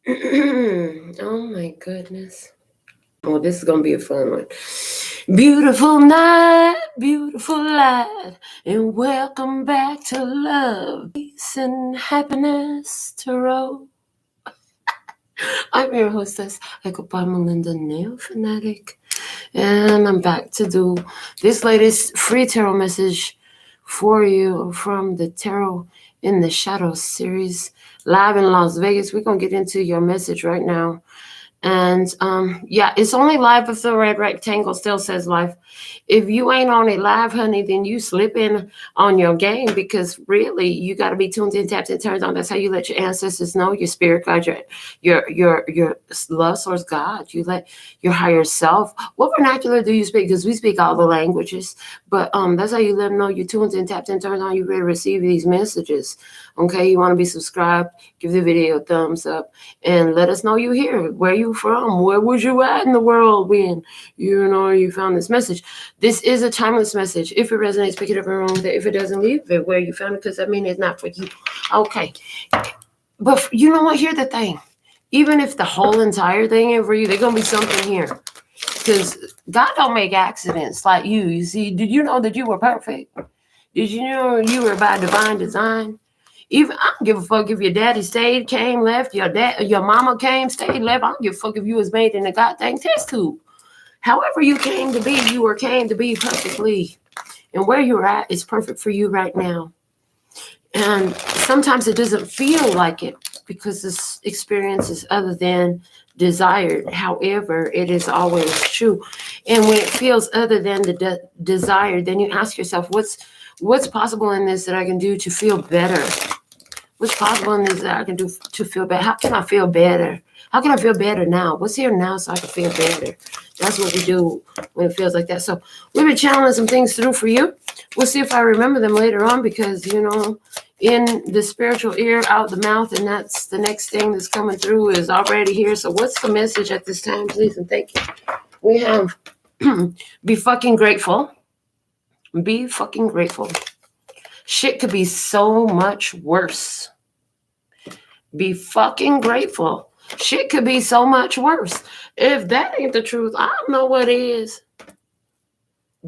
Oh my goodness. Oh, this is going to be a fun one. Beautiful night, beautiful light, and welcome back to love, peace, and happiness, Tarot. I'm your hostess. I go by Melinda, NailFanatic, and I'm back to do this latest free tarot message for you from the Tarot in the Shadows series, live in Las Vegas. We're going to get into your message right now. And yeah, it's only live if the red rectangle still says live. If you ain't on it live, honey, then you slip in on your game, because really you got to be tuned in, tapped in, turned on. That's how you let your ancestors know, your spirit guide, your love source God. You let your higher self. What vernacular do you speak? Because we speak all the languages, but that's how you let them know you're tuned in, tapped in, turned on. You ready to receive these messages. Okay, you want to be subscribed? Give the video a thumbs up and let us know you here. Where you from? Where was you at in the world when you found this message? This is a timeless message. If it resonates, pick it up and run with it. If it doesn't, leave it where you found it, because I mean it's not for you. Okay, but you know what? Here's the thing. Even if the whole entire thing ain't for you, there's gonna be something here, because God don't make accidents like you. You see, did you know that you were perfect? Did you know you were by divine design? Even I don't give a fuck if your daddy stayed, came, left, your mama came, stayed, left. I don't give a fuck if you was made in a goddamn test tube. However you came to be, came to be perfectly. And where you're at is perfect for you right now. And sometimes it doesn't feel like it because this experience is other than desired. However, it is always true. And when it feels other than the desired, then you ask yourself, what's possible in this that I can do to feel better? What's possible in this that I can do to feel better? How can I feel better? How can I feel better now? What's here now so I can feel better? That's what we do when it feels like that. So we've been channeling some things through for you. We'll see if I remember them later on, because, in the spiritual ear, out the mouth, and that's the next thing that's coming through is already here. So what's the message at this time, please and thank you? We have be fucking grateful. Be fucking grateful. Shit could be so much worse. Be fucking grateful. Shit could be so much worse. If that ain't the truth, I don't know what is.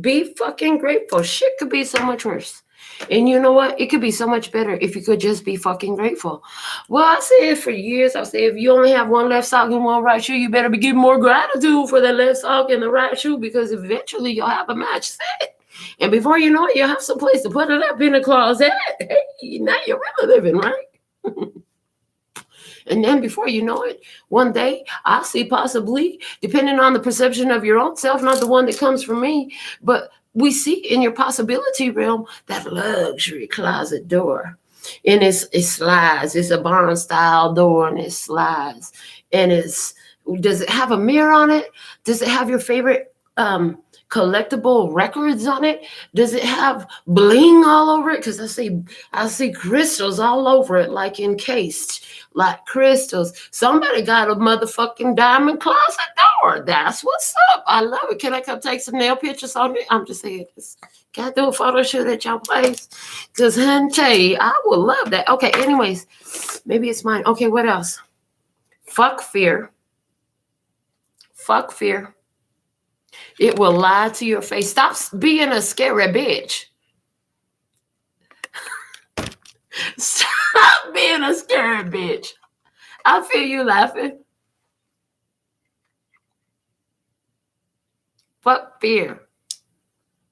Be fucking grateful. Shit could be so much worse. And you know what? It could be so much better if you could just be fucking grateful. Well, I said for years, I said, if you only have one left sock and one right shoe, you better be giving more gratitude for the left sock and the right shoe, because eventually you'll have a match set. And before you know it, you'll have some place to put it up in the closet. Hey, now you're really living, right? And then before you know it, one day, I'll see possibly, depending on the perception of your own self, not the one that comes from me, but we see in your possibility realm that luxury closet door. And it slides. It's a barn-style door, and it slides. And does it have a mirror on it? Does it have your favorite collectible records on it? Does it have bling all over it? Because I see crystals all over it, like encased, like crystals. Somebody got a motherfucking diamond closet door. That's what's up. I love it. Can I come take some nail pictures on it? I'm just saying this. Can I do a photo shoot at your place? Because, honey, I would love that. Okay, anyways, maybe it's mine. Okay, what else? Fuck fear. Fuck fear. It will lie to your face. Stop being a scary bitch. Stop being a scary bitch. I feel you laughing. Fuck fear.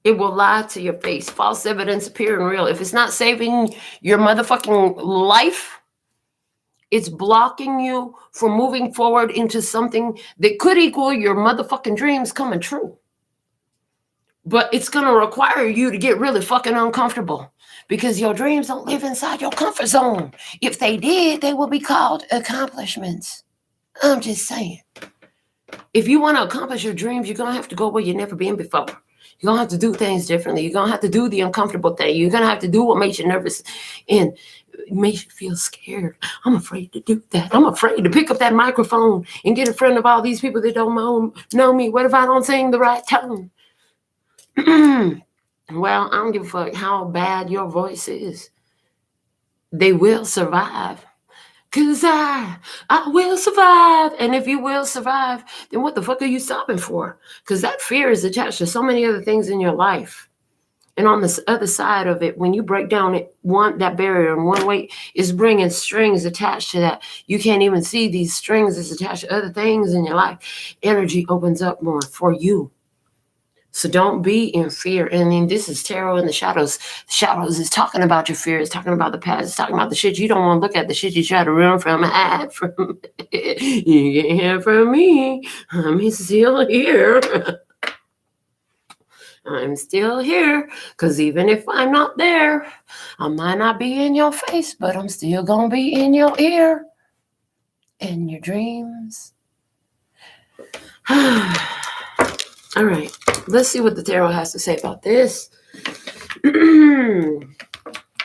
It will lie to your face. False evidence appearing real. If it's not saving your motherfucking life, it's blocking you from moving forward into something that could equal your motherfucking dreams coming true. But it's going to require you to get really fucking uncomfortable, because your dreams don't live inside your comfort zone. If they did, they would be called accomplishments. I'm just saying. If you want to accomplish your dreams, you're going to have to go where you've never been before. You're going to have to do things differently. You're going to have to do the uncomfortable thing. You're going to have to do what makes you nervous and makes you feel scared. I'm afraid to do that. I'm afraid to pick up that microphone and get in front of all these people that don't know me. What if I don't sing the right tone? Well, I don't give a fuck how bad your voice is. They will survive. Because I will survive. And if you will survive, then what the fuck are you stopping for? Because that fear is attached to so many other things in your life. And on the other side of it, when you break down that barrier in one way, is bringing strings attached to that. You can't even see these strings as attached to other things in your life. Energy opens up more for you. So don't be in fear. And then this is tarot in the shadows. The shadows is talking about your fear. It's talking about the past. It's talking about the shit you don't want to look at, the shit you try to run from, hide from. You can't hear from me. I'm still here. I'm still here. Because even if I'm not there, I might not be in your face, but I'm still going to be in your ear. In your dreams. All right, let's see what the tarot has to say about this. I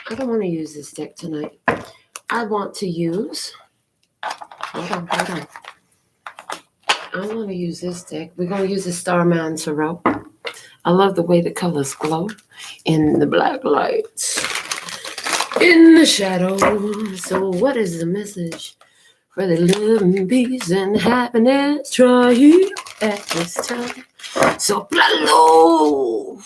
don't want to use this deck tonight. I want to use... Hold on. I want to use this deck. We're going to use the Starman Tarot. I love the way the colors glow in the black lights, in the shadows. So what is the message for the living peace and happiness right at this time? So low.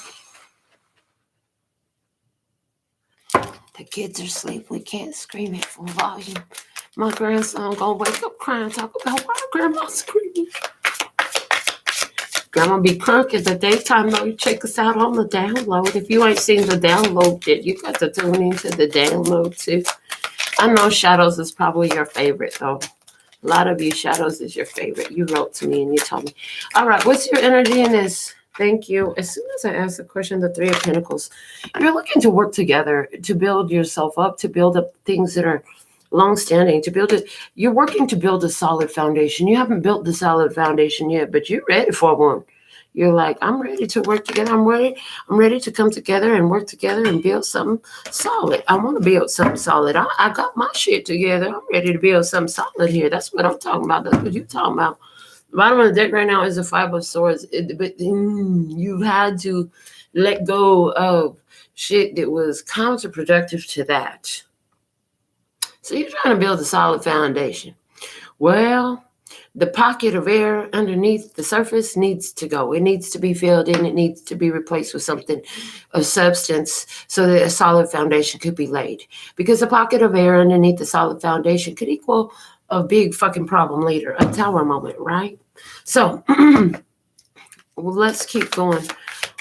The kids are asleep. We can't scream it full volume. My grandson gonna wake up crying, talk about why grandma's screaming. Grandma be crunk at the daytime though. You check us out on the download. If you ain't seen the download yet, you got to tune into the download too. I know Shadows is probably your favorite though. A lot of you, Shadows is your favorite. You wrote to me and you told me. All right, what's your energy in this? Thank you. As soon as I asked the question, the Three of Pentacles, you're looking to work together, to build yourself up, to build up things that are long-standing, to build it. You're working to build a solid foundation. You haven't built the solid foundation yet, but you're ready for one. You're like, I'm ready to work together. I'm ready to come together and work together and build something solid. I want to build something solid. I got my shit together. I'm ready to build something solid here. That's what I'm talking about. That's what you're talking about. The bottom of the deck right now is the Five of Swords. But you've had to let go of shit that was counterproductive to that. So you're trying to build a solid foundation. Well, the pocket of air underneath the surface needs to go. It needs to be filled in. It needs to be replaced with something of substance so that a solid foundation could be laid. Because the pocket of air underneath the solid foundation could equal a big fucking problem later, a tower moment, right? So let's keep going.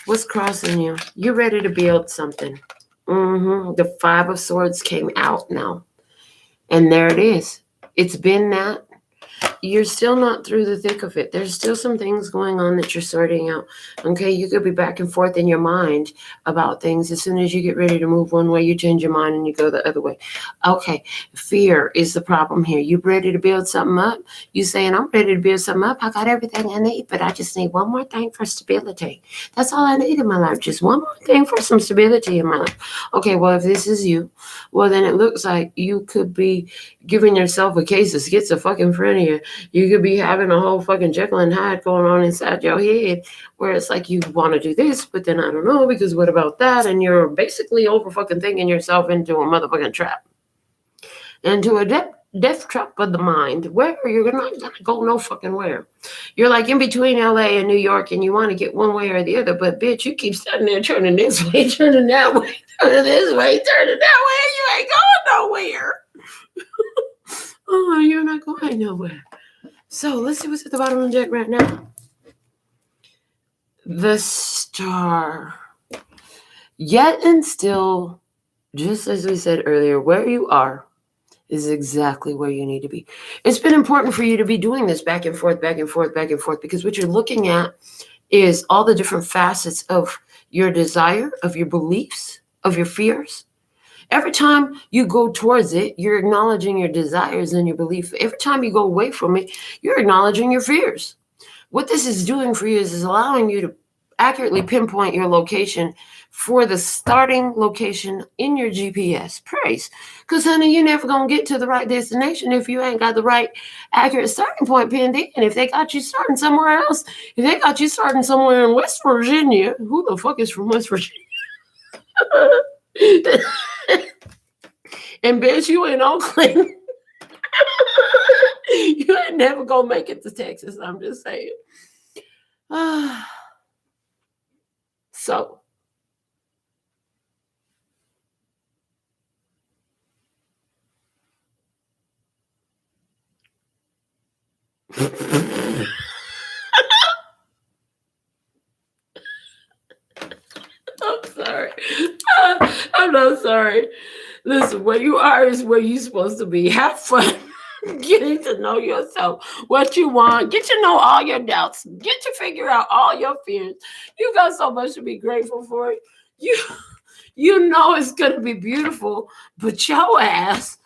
What's crossing you? You're ready to build something. The Five of Swords came out now. And there it is. It's been that. You're still not through the thick of it. There's still some things going on that you're sorting out. Okay, you could be back and forth in your mind about things. As soon as you get ready to move one way, you change your mind and you go the other way. Okay, fear is the problem here. You ready to build something up? You saying, I'm ready to build something up. I got everything I need, but I just need one more thing for stability. That's all I need in my life. Just one more thing for some stability in my life. Okay, well, if this is you, well, then it looks like you could be giving yourself a case of schizophrenia. You could be having a whole fucking Jekyll and Hyde going on inside your head where it's like you want to do this, but then I don't know because what about that? And you're basically over fucking thinking yourself into a motherfucking trap. Into a death trap of the mind where you're not going to go no fucking where. You're like in between LA and New York and you want to get one way or the other, but bitch, you keep standing there turning this way, turning that way, turning this way, turning that way, and you ain't going nowhere. Oh, you're not going nowhere. So let's see what's at the bottom of the deck right now. The Star. Yet and still, just as we said earlier, where you are is exactly where you need to be. It's been important for you to be doing this back and forth, back and forth, back and forth, because what you're looking at is all the different facets of your desire, of your beliefs, of your fears. Every time you go towards it, you're acknowledging your desires and your belief. Every time you go away from it, you're acknowledging your fears. What this is doing for you is allowing you to accurately pinpoint your location for the starting location in your GPS. Praise. Because, honey, you're never going to get to the right destination if you ain't got the right accurate starting point pinned in. If they got you starting somewhere else, if they got you starting somewhere in West Virginia, who the fuck is from West Virginia? And bitch, you in Oakland. You ain't never gonna make it to Texas. I'm just saying. So. I'm sorry. I'm not sorry. Listen, where you are is where you're supposed to be. Have fun getting to know yourself, what you want. Get to know all your doubts. Get to figure out all your fears. You got so much to be grateful for. You know it's gonna be beautiful, but your ass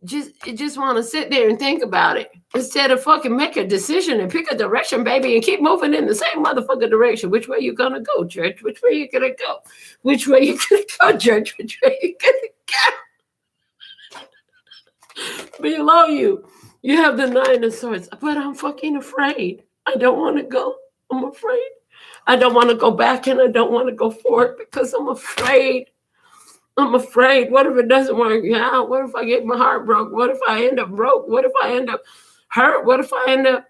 just want to sit there and think about it instead of fucking make a decision and pick a direction, baby, and keep moving in the same motherfucking direction. Which way you gonna go, church? Which way you gonna go? Which way you gonna go, church? Which way you gonna go? Below you have the 9 of Swords, but I'm fucking afraid. I don't want to go. I'm afraid. I don't want to go back and I don't want to go forward because I'm afraid. I'm afraid. What if it doesn't work out? What if I get my heart broke? What if I end up broke? What if I end up hurt? What if I end up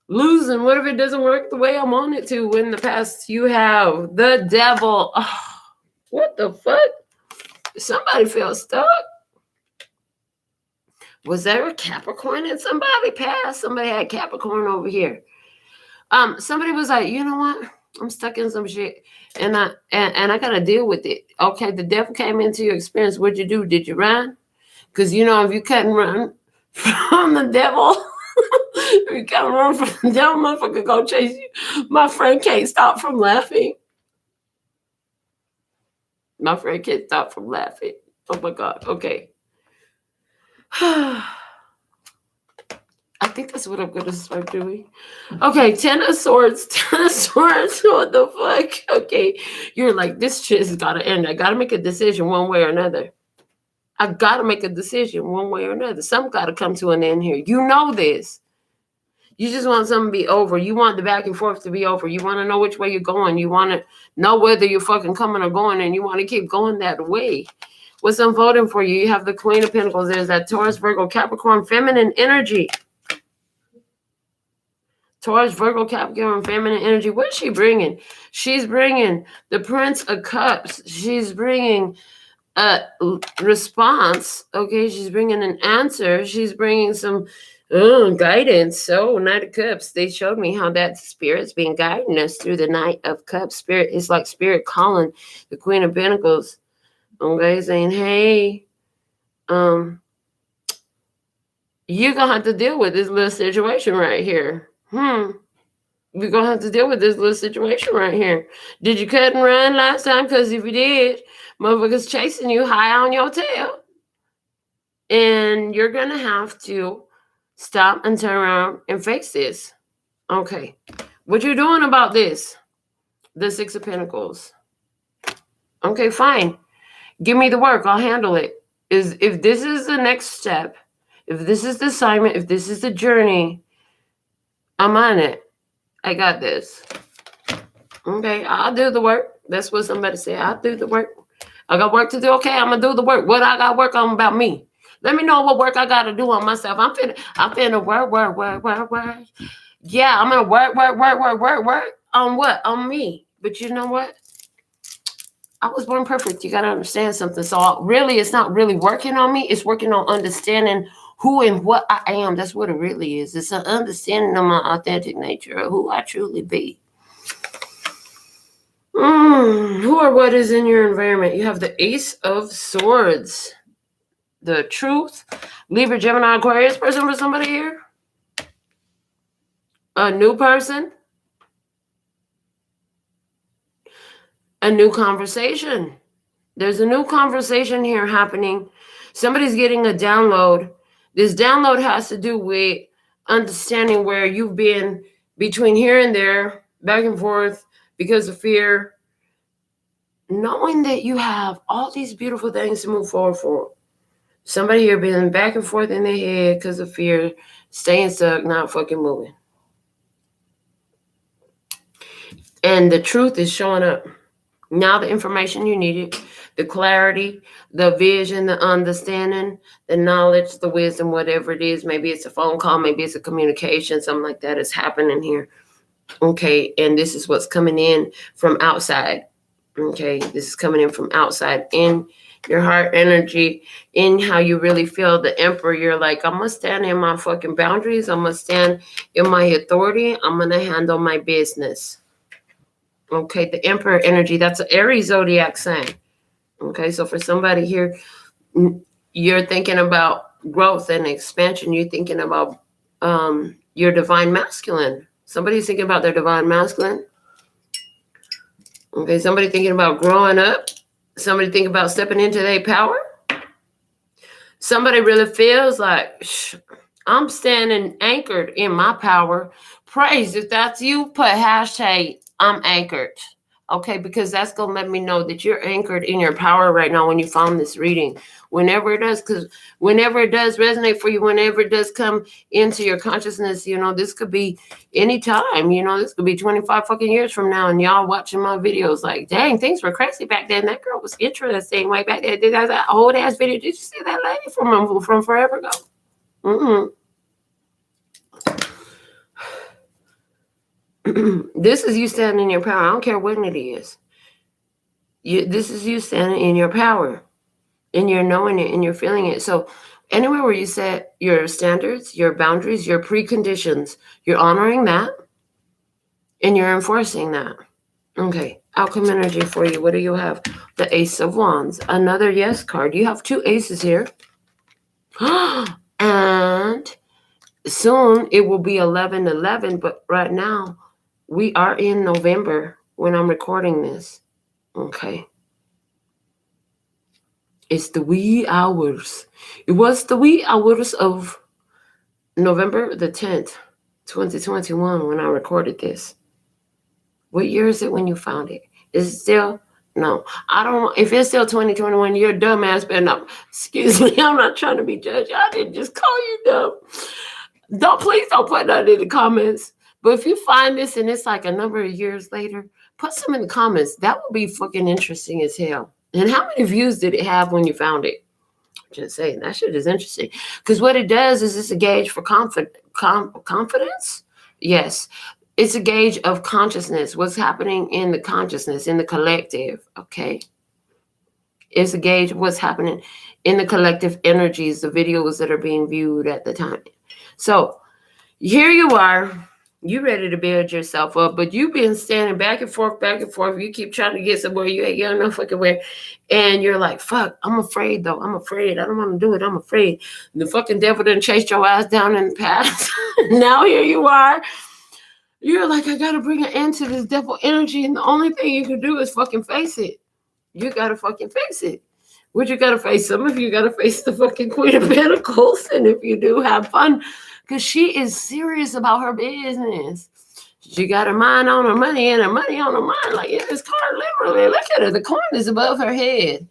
losing? What if it doesn't work the way I want it to? In the past, you have the Devil. Oh, what the fuck? Somebody felt stuck. Was there a Capricorn in somebody past? Somebody had Capricorn over here. Somebody was like, you know what? I'm stuck in some shit, and I gotta deal with it. Okay, the devil came into your experience. What'd you do? Did you run? Because you know if you couldn't run from the devil, if you can't run from the devil, motherfucker go chase you. My friend can't stop from laughing. My friend can't stop from laughing. Oh my God. Okay. I think that's what I'm going to start doing. Okay, 10 of Swords. 10 of Swords. What the fuck? Okay, you're like, this shit has got to end. I got to make a decision one way or another. I got to make a decision one way or another. Something got to come to an end here. You know this. You just want something to be over. You want the back and forth to be over. You want to know which way you're going. You want to know whether you're fucking coming or going, and you want to keep going that way. What's unfolding for you? You have the Queen of Pentacles. There's that Taurus, Virgo, Capricorn, feminine energy. Taurus, Virgo, Capricorn, feminine energy. What is she bringing? She's bringing the Prince of Cups. She's bringing a response. Okay, she's bringing an answer. She's bringing some guidance. So, Knight of Cups. They showed me how that Spirit's been guiding us through the Knight of Cups. Spirit is like Spirit calling the Queen of Pentacles. Okay, saying, hey, you're gonna have to deal with this little situation right here. We're going to have to deal with this little situation right here. Did you cut and run last time? Because if you did, motherfuckers chasing you high on your tail. And you're going to have to stop and turn around and face this. Okay. What you doing about this? The 6 of Pentacles. Okay, fine. Give me the work. I'll handle it. If this is the next step, if this is the assignment, if this is the journey, I'm on it. I got this. Okay, I'll do the work. That's what somebody said. I'll do the work. I got work to do. Okay, I'm gonna do the work. What I got work on about me? Let me know what work I gotta do on myself. I'm finna work. Yeah, I'm gonna work. On what? On me. But you know what? I was born perfect. You gotta understand something. So really, it's not really working on me. It's working on understanding who and what I am. That's what it really is. It's an understanding of my authentic nature, of who I truly be. Who or what is in your environment? You have the Ace of Swords. The Truth. Libra, Gemini, Aquarius person for somebody here? A new person? A new conversation. There's a new conversation here happening. Somebody's getting a download. This download has to do with understanding where you've been between here and there, back and forth because of fear. Knowing that you have all these beautiful things to move forward for. Somebody here been back and forth in their head because of fear, staying stuck, not fucking moving. And the truth is showing up. Now the information you needed, the clarity, the vision, the understanding, the knowledge, the wisdom, whatever it is. Maybe it's a phone call, maybe it's a communication, something like that is happening here. Okay, and this is what's coming in from outside. Okay, this is coming in from outside, in your heart energy, in how you really feel. The Emperor, you're like, I'm gonna stand in my fucking boundaries. I'm gonna stand in my authority. I'm gonna handle my business. Okay, the Emperor energy, that's an Aries zodiac sign. Okay, so for somebody here, you're thinking about growth and expansion. You're thinking about your divine masculine. Somebody's thinking about their divine masculine. Okay, somebody thinking about growing up. Somebody thinking about stepping into their power. Somebody really feels like, I'm standing anchored in my power. Praise, if that's you, put hashtag I'm anchored. Okay, because that's going to let me know that you're anchored in your power right now when you found this reading. Whenever it does, because whenever it does resonate for you, whenever it does come into your consciousness, this could be any time, this could be 25 fucking years from now, and y'all watching my videos like, dang, things were crazy back then. That girl was interesting way back then. Did that old ass video? Did you see that lady from forever ago? This is you standing in your power. I don't care when it is. This is you standing in your power, and you're knowing it, and you're feeling it. So anywhere where you set your standards, your boundaries, your preconditions, you're honoring that, and you're enforcing that. Okay, outcome energy for you. What do you have? The Ace of Wands. Another yes card. You have two aces here. And soon it will be 11/11, but right now we are in November when I'm recording this. Okay. It's the wee hours. It was the wee hours of November the 10th, 2021 when I recorded this. What year is it when you found it? Is it still? No. I don't. If it's still 2021, you're a dumbass, but no. Excuse me. I'm not trying to be judged. I didn't just call you dumb. Please don't put that in the comments. But if you find this and it's like a number of years later, put some in the comments. That would be fucking interesting as hell. And how many views did it have when you found it? Just saying, that shit is interesting. Because what it does is it's a gauge for confidence. Yes. It's a gauge of consciousness. What's happening in the consciousness, in the collective. Okay. It's a gauge of what's happening in the collective energies, the videos that are being viewed at the time. So here you are. You ready to build yourself up, but you've been standing back and forth. You keep trying to get somewhere you ain't got no fucking where. And you're like, fuck, I'm afraid though. I'm afraid. I don't want to do it. I'm afraid. The fucking devil done chased your ass down in the past. Now here you are. You're like, I got to bring an end to this devil energy. And the only thing you can do is fucking face it. You got to fucking face it. What you got to face? Some of you got to face the fucking Queen of Pentacles. And if you do, have fun. Because she is serious about her business. She got her mind on her money and her money on her mind. Like in this card, literally. Look at her. The coin is above her head.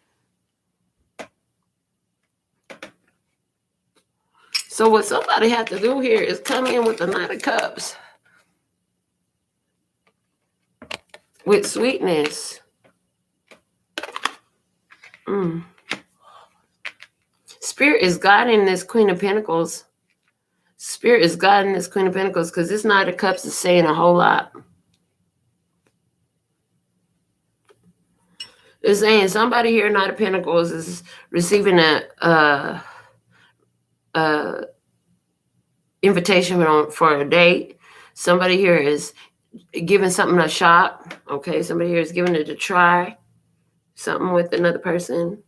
So what somebody had to do here is come in with the Knight of Cups. With sweetness. Spirit is guiding this Queen of Pentacles. Spirit is guiding this Queen of Pentacles because this Knight of Cups is saying a whole lot. It's saying somebody here, Knight of Pentacles, is receiving a invitation for a date. Somebody here is giving something a shot. Okay, somebody here is giving it a try. Something with another person.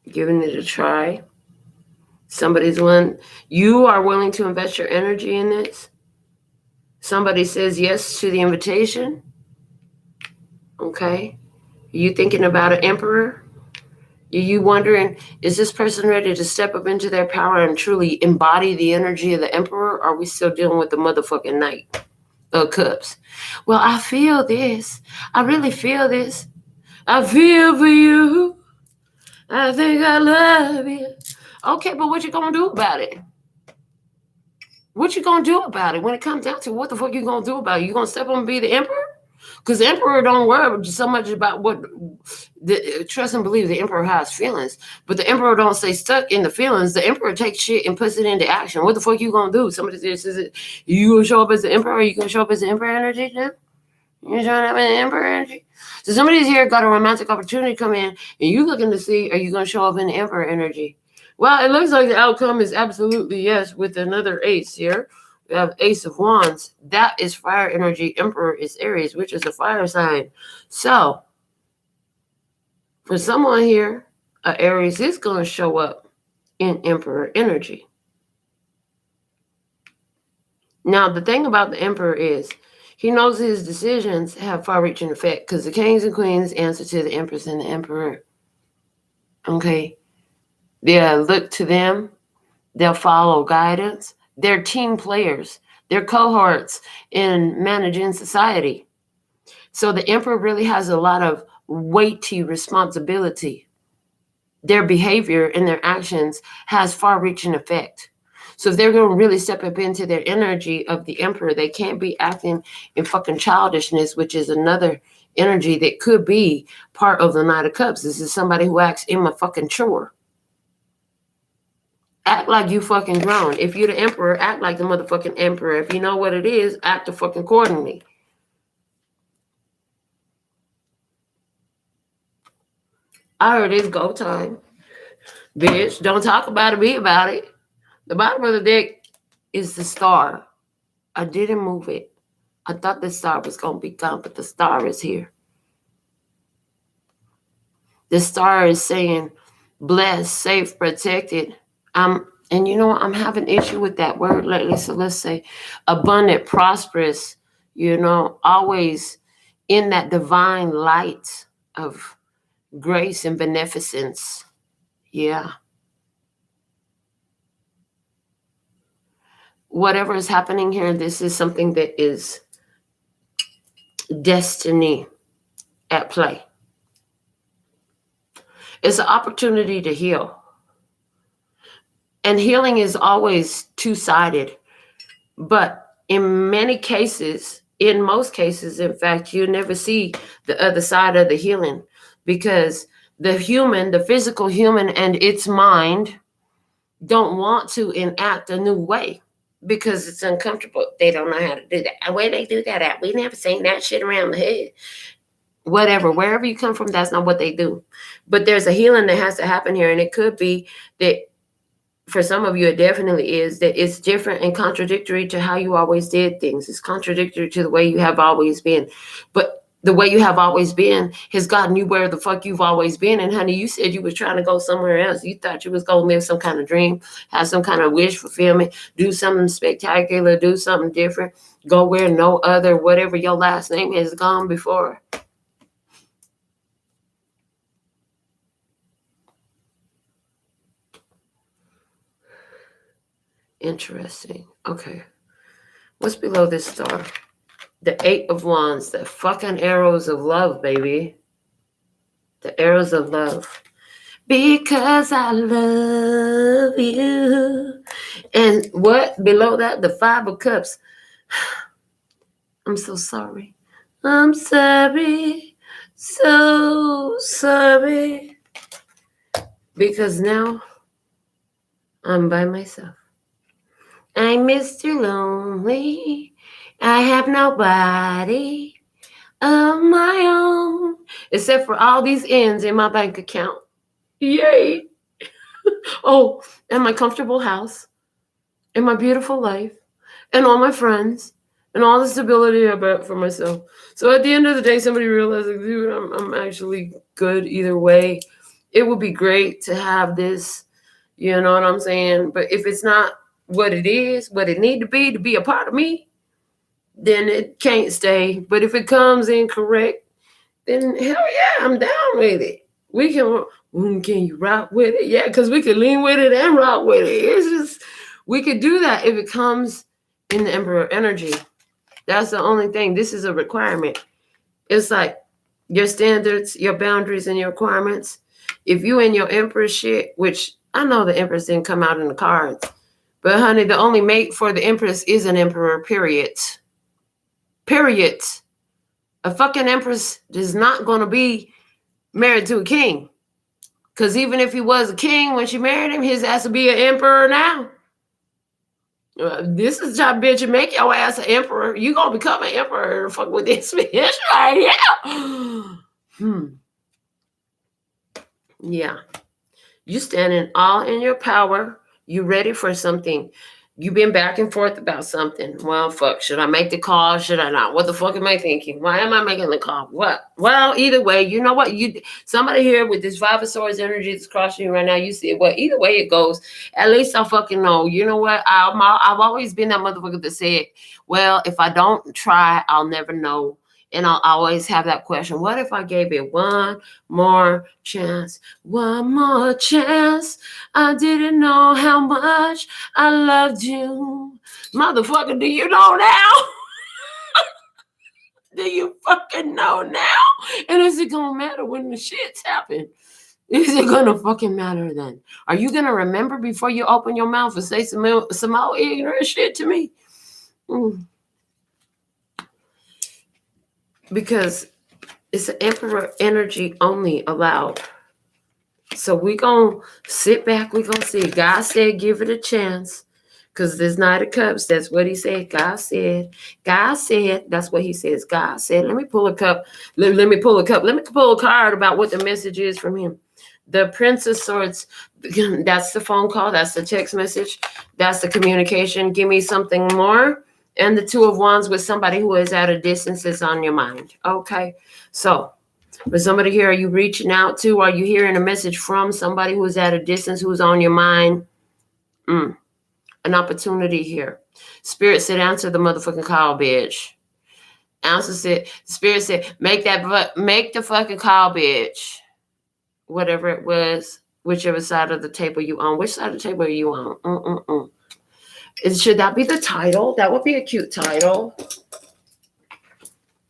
Giving it a try. Somebody's you are willing to invest your energy in this. Somebody says yes to the invitation. Okay. You thinking about an emperor? You wondering, is this person ready to step up into their power and truly embody the energy of the emperor? Or are we still dealing with the motherfucking Knight of Cups? Well, I feel this. I really feel this. I feel for you. I think I love you. Okay, but what you gonna do about it? What you gonna do about it? When it comes down to what the fuck you gonna do about it? You gonna step up and be the emperor? Because the emperor don't worry so much about what trust and believe the emperor has feelings, but the emperor don't stay stuck in the feelings. The emperor takes shit and puts it into action. What the fuck you gonna do? Somebody says, you gonna show up as the emperor? Or you gonna show up as the emperor energy now? You're showing up in the emperor energy. So somebody's here got a romantic opportunity come in, and you looking to see, are you gonna show up in the emperor energy? Well, it looks like the outcome is absolutely yes with another ace here. We have Ace of Wands. That is fire energy. Emperor is Aries, which is a fire sign. So, for someone here, Aries is going to show up in Emperor energy. Now, the thing about the Emperor is he knows his decisions have far-reaching effect because the kings and queens answer to the Empress and the Emperor. Okay? They'll look to them. They'll follow guidance. They're team players. They're cohorts in managing society. So the emperor really has a lot of weighty responsibility. Their behavior and their actions has far-reaching effect. So if they're going to really step up into their energy of the emperor, they can't be acting in fucking childishness, which is another energy that could be part of the Knight of Cups. This is somebody who acts immature. Act like you fucking grown. If you're the emperor, act like the motherfucking emperor. If you know what it is, act the fucking accordingly. I heard it's go time. Bitch, don't talk about it, be about it. The bottom of the deck is the star. I didn't move it. I thought the star was going to be gone, but the star is here. The star is saying blessed, safe, protected. And you know what? I'm having an issue with that word lately. So let's say abundant, prosperous, always in that divine light of grace and beneficence. Yeah. Whatever is happening here, this is something that is destiny at play. It's an opportunity to heal. And healing is always two-sided. But in most cases, in fact, you never see the other side of the healing because the physical human and its mind don't want to enact a new way because it's uncomfortable. They don't know how to do that. The way they do that at, we never seen that shit around the head. Whatever, wherever you come from, that's not what they do. But there's a healing that has to happen here, and it could be that for some of you, it definitely is that it's different and contradictory to how you always did things. It's contradictory to the way you have always been. But the way you have always been has gotten you where the fuck you've always been. And honey, you said you was trying to go somewhere else. You thought you was going to live some kind of dream, have some kind of wish fulfillment, do something spectacular, do something different, go where no other, whatever your last name has gone before. Interesting. Okay. What's below this star? The 8 of Wands. The fucking arrows of love, baby. The arrows of love. Because I love you. And what? Below that, the 5 of Cups. I'm so sorry. I'm sorry. So sorry. Because now I'm by myself. I'm Mr. Lonely. I have nobody of my own except for all these ends in my bank account. Yay. Oh, and my comfortable house and my beautiful life and all my friends and all the stability I bet for myself. So at the end of the day, somebody realizes, dude, I'm actually good either way. It would be great to have this, you know what I'm saying? But if it's not what it is, what it need to be a part of me, then it can't stay. But if it comes in correct, then hell yeah, I'm down with it. Can you rock with it? Yeah, because we could lean with it and rock with it. It's just, we could do that if it comes in the Emperor energy. That's the only thing. This is a requirement. It's like your standards, your boundaries, and your requirements. If you in your Emperor shit, which I know the Empress didn't come out in the cards, but honey, the only mate for the Empress is an Emperor, period. Period. A fucking empress is not going to be married to a king. Because even if he was a king when she married him, his ass would be an emperor now. This is the type of bitch you make your ass an emperor. You going to become an emperor. Fuck with this bitch right here. Yeah. You standing all in your power. You ready for something. You've been back and forth about something. Well, fuck. Should I make the call? Should I not? What the fuck am I thinking? Why am I making the call? What? Well, either way, you know what? Somebody here with this Five of Swords energy that's crossing you right now, you see it. Well, either way it goes, at least I fucking know. You know what? I've always been that motherfucker that said, well, if I don't try, I'll never know. And I'll always have that question. What if I gave it one more chance? One more chance. I didn't know how much I loved you. Motherfucker, do you know now? Do you fucking know now? And is it going to matter when the shit's happen? Is it going to fucking matter then? Are you going to remember before you open your mouth and say some more ignorant shit to me? Because it's an emperor energy only allowed. So we're going to sit back. We're going to see. God said, give it a chance. Because this Knight of Cups, that's what he said. God said. God said. That's what he says. God said. Let me pull a cup. Let me pull a cup. Let me pull a card about what the message is from him. The Prince of Swords, that's the phone call. That's the text message. That's the communication. Give me something more. And the Two of Wands with somebody who is at a distance is on your mind. Okay. So for somebody here, are you reaching out to? Are you hearing a message from somebody who's at a distance, who's on your mind? An opportunity here. Spirit said, answer the motherfucking call, bitch. Spirit said, make the fucking call, bitch. Whatever it was, whichever side of the table you on. Which side of the table are you on? Should that be the title? That would be a cute title.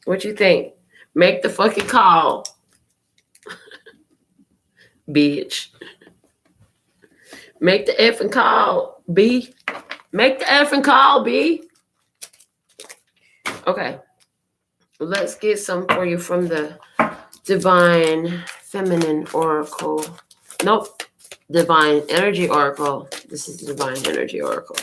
What you think? Make the fucking call. Bitch. Make the effing call, B. Make the effing call, B. Okay. Let's get some for you from the Divine Feminine Oracle. Nope. Divine Energy Oracle. This is the Divine Energy Oracle.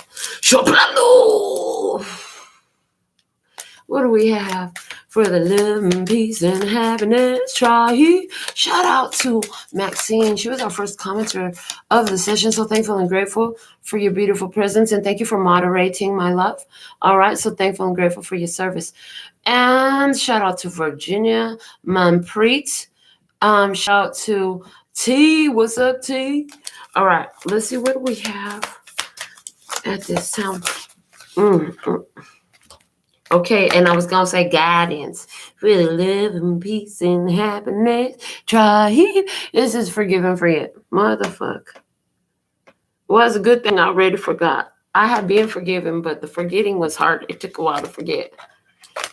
What do we have for the love and peace and happiness? Try. Shout out to Maxine. She was our first commenter of the session. So thankful and grateful for your beautiful presence. And thank you for moderating, my love. All right. So thankful and grateful for your service. And shout out to Virginia Manpreet. Shout out to T. What's up, T? All right. Let's see what we have at this time. Okay, and I was going to say guidance. Really live in peace and happiness. Try. This is forgive and forget. Motherfucker. Well, it's a good thing I already forgot. I had been forgiven, but the forgetting was hard. It took a while to forget.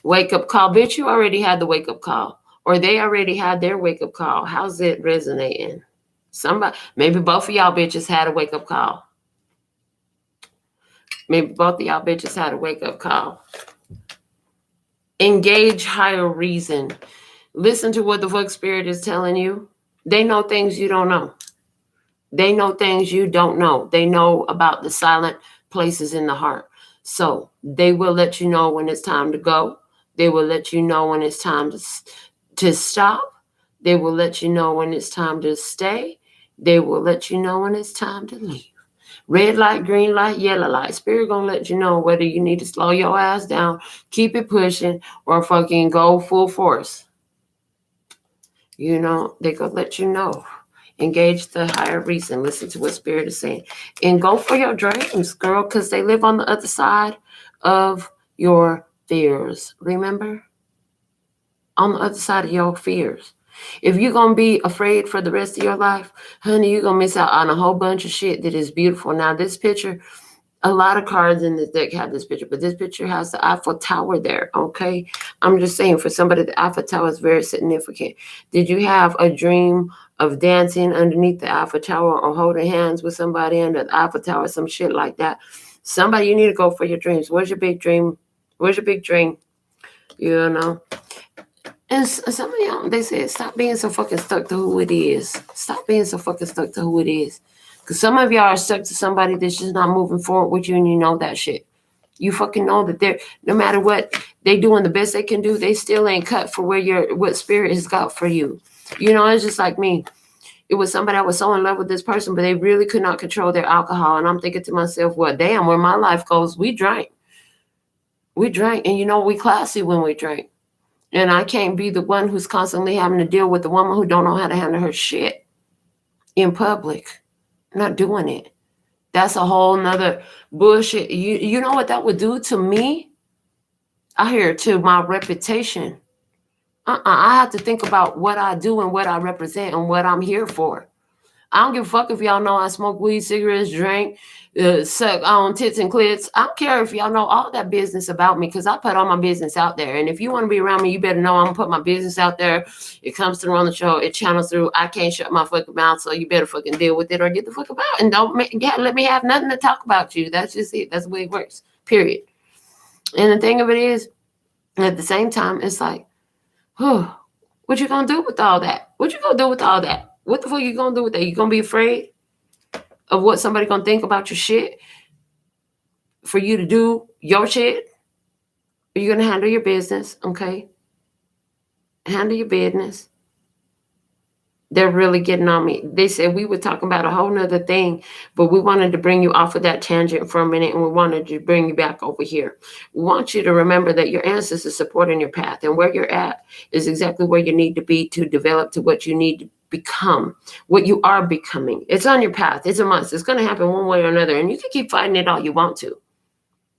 Wake up call. Bitch, you already had the wake up call. Or they already had their wake up call. How's it resonating? Maybe both of y'all bitches had a wake up call. Maybe both of y'all bitches had a wake up call. Engage higher reason. Listen to what the fuck spirit is telling you. They know things you don't know. They know things you don't know. They know about the silent places in the heart. So they will let you know when it's time to go. They will let you know when it's time to stop. They will let you know when it's time to stay. They will let you know when it's time to leave. Red light, green light, yellow light. Spirit gonna let you know whether you need to slow your ass down, keep it pushing, or fucking go full force. You know, they gonna let you know. Engage the higher reason. Listen to what Spirit is saying. And go for your dreams, girl, because they live on the other side of your fears. Remember? On the other side of your fears. If you're going to be afraid for the rest of your life, honey, you're going to miss out on a whole bunch of shit that is beautiful. Now, this picture, a lot of cards in this deck have this picture, but this picture has the Eiffel Tower there, okay? I'm just saying, for somebody, the Eiffel Tower is very significant. Did you have a dream of dancing underneath the Eiffel Tower or holding hands with somebody under the Eiffel Tower, some shit like that? Somebody, you need to go for your dreams. What's your big dream? Where's your big dream? You know? And some of y'all, they said, stop being so fucking stuck to who it is. Stop being so fucking stuck to who it is. Because some of y'all are stuck to somebody that's just not moving forward with you, and you know that shit. You fucking know that they're, no matter what, they doing the best they can do, they still ain't cut for what spirit has got for you. You know, it's just like me. It was somebody I was so in love with this person, but they really could not control their alcohol. And I'm thinking to myself, well, damn, where my life goes, we drank. We drank, and you know, we classy when we drink. And I can't be the one who's constantly having to deal with the woman who don't know how to handle her shit in public. I'm not doing it. That's a whole nother bullshit. You know what that would do to me? I hear to my reputation. I have to think about what I do and what I represent and what I'm here for. I don't give a fuck if y'all know I smoke weed, cigarettes, drink, suck on tits and clits. I don't care if y'all know all that business about me, because I put all my business out there. And if you want to be around me, you better know I'm going to put my business out there. It comes through on the show. It channels through. I can't shut my fucking mouth, so you better fucking deal with it or get the fuck about. And don't let me have nothing to talk about you. That's just it. That's the way it works, period. And the thing of it is, at the same time, it's like, what you going to do with all that? What you going to do with all that? What the fuck you gonna do with that? You gonna be afraid of what somebody gonna think about your shit for you to do your shit? Or you gonna handle your business, okay? Handle your business. They're really getting on me. They said we were talking about a whole nother thing, but we wanted to bring you off of that tangent for a minute, and we wanted to bring you back over here. We want you to remember that your ancestors are supporting your path, and where you're at is exactly where you need to be to develop to what you need to become, what you are becoming. It's on your path. It's a must. It's going to happen one way or another, and you can keep fighting it all you want to.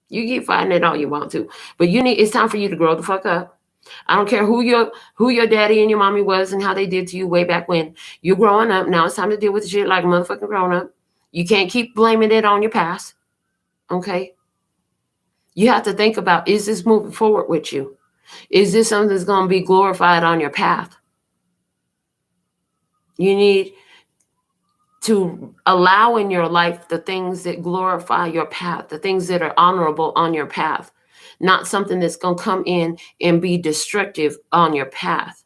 You keep fighting it all you want to, but it's time for you to grow the fuck up. I don't care who your daddy and your mommy was and how they did to you way back when. You're growing up. Now it's time to deal with the shit like a motherfucking grown up. You can't keep blaming it on your past. Okay? You have to think about, is this moving forward with you? Is this something that's going to be glorified on your path? You need to allow in your life the things that glorify your path, the things that are honorable on your path. Not something that's going to come in and be destructive on your path.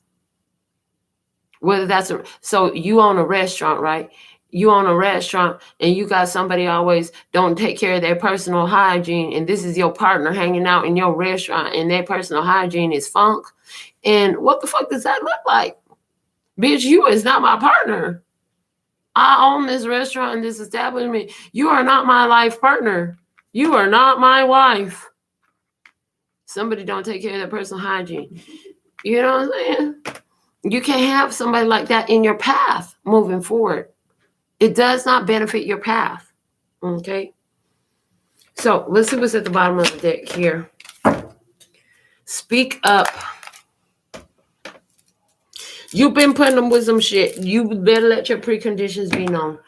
Whether that's so you own a restaurant, right? You own a restaurant and you got somebody always don't take care of their personal hygiene, and this is your partner hanging out in your restaurant and their personal hygiene is funk. And what the fuck does that look like? Bitch, you is not my partner. I own this restaurant and this establishment. You are not my life partner. You are not my wife. Somebody don't take care of their personal hygiene. You know what I'm saying? You can't have somebody like that in your path moving forward. It does not benefit your path. Okay? So let's see what's at the bottom of the deck here. Speak up. You've been putting them with some shit. You better let your preconditions be known.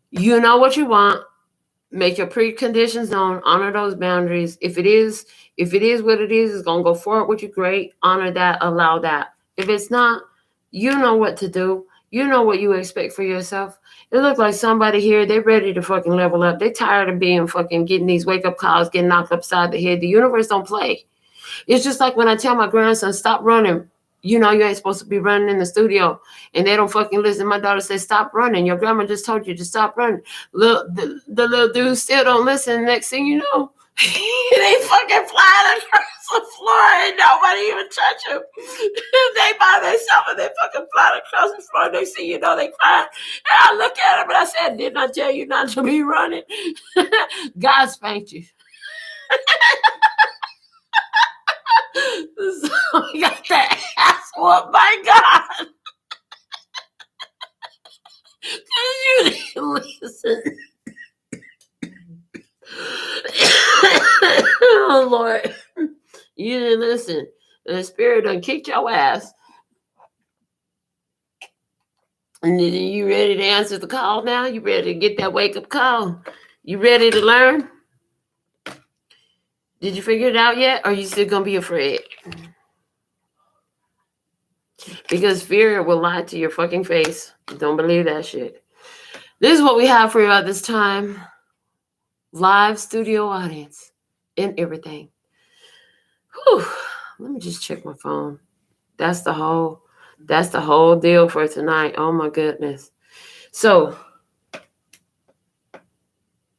You know what you want. Make your preconditions known. Honor those boundaries. If it is what it is, it's going to go forward with you, great. Honor that. Allow that. If it's not, you know what to do. You know what you expect for yourself. It looks like somebody here, they're ready to fucking level up. They're tired of being fucking getting these wake-up calls, getting knocked upside the head. The universe don't play. It's just like when I tell my grandson, stop running. You know, you ain't supposed to be running in the studio, and they don't fucking listen. My daughter says, stop running. Your grandma just told you to stop running. The little dude still don't listen. Next thing you know, they fucking flying across the floor and nobody even touch them. They by themselves and they fucking flying across the floor. They see, you know, they crying. And I look at them and I said, didn't I tell you not to be running? God spanked you. So we got that ass whooped, my God. You didn't listen. Oh, Lord. You didn't listen. The spirit done kicked your ass. And you ready to answer the call now? You ready to get that wake-up call? You ready to learn? Did you figure it out yet? Or are you still going to be afraid? Because fear will lie to your fucking face. Don't believe that shit. This is what we have for you at this time. Live studio audience and everything. Whew. Let me just check my phone. That's the whole deal for tonight. Oh my goodness. So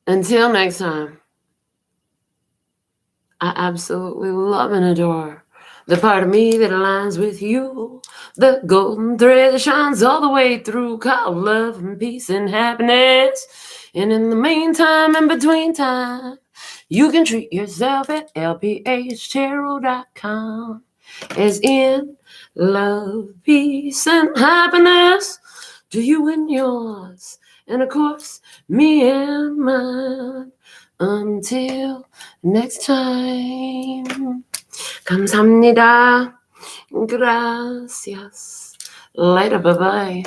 until next time, I absolutely love and adore the part of me that aligns with you. The golden thread that shines all the way through, called love and peace and happiness. And in the meantime, in between time, you can treat yourself at LPHtarot.com. As in love, peace, and happiness to you and yours. And of course, me and mine. Until next time. 감사합니다. Gracias. Later, bye-bye.